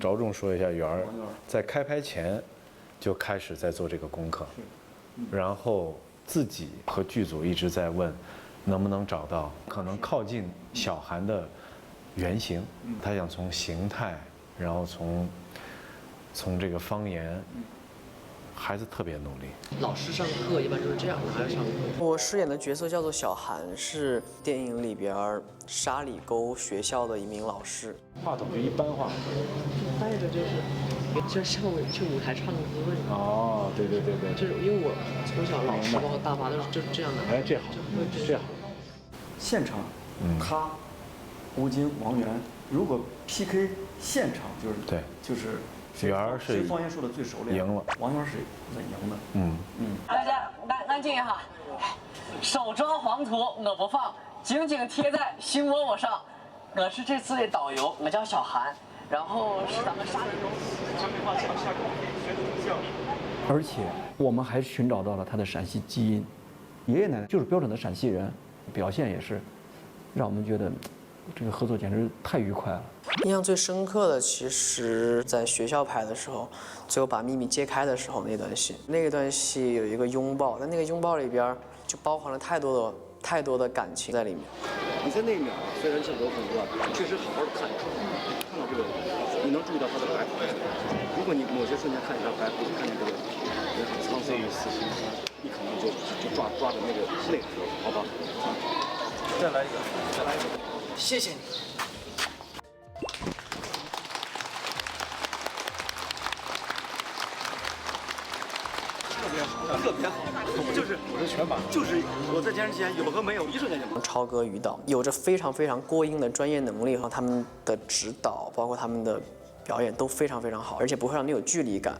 着重说一下，圆儿在开拍前就开始在做这个功课，然后自己和剧组一直在问，能不能找到可能靠近小韩的原型。他想从形态，然后从这个方言。孩子特别努力。老师上课一般都是这样的，还是上课？我饰演的角色叫做小韩，是电影里边沙里沟学校的一名老师。话筒就一般话，带着就像我去舞台唱歌一样。哦，对，就是因为我从小老师包括大发都是就是这样的。哎，这好，这好。现场，他、吴京、王源，如果 PK 现场就是对，就是圆儿是谁方言说的最熟练，赢了，王源是稳赢的。大家安静一下，手抓黄图我不放，紧紧贴在心窝窝上。我是这次的导游，我叫小韩，然后是咱们沙里沟。而且我们还寻找到了他的陕西基因，爷爷奶奶就是标准的陕西人，表现也是让我们觉得这个合作简直太愉快了。印象最深刻的，其实在学校拍的时候，最后把秘密揭开的时候那段戏，那段戏有一个拥抱，但那个拥抱里边就包含了太多的感情在里面。你在那一秒虽然镜头很乱，确实好好的看到这个，你能注意到他的白胡子。如果你某些瞬间看见他白胡子，看见这个人很沧桑的死心，你可能就抓着那个头，好吧？再来一个。谢谢你。特别好，就是我是全把，就是我在监视前有和没有一瞬间就。超哥、于导有着非常过硬的专业能力和他们的指导，包括他们的表演都非常好，而且不会让你有距离感。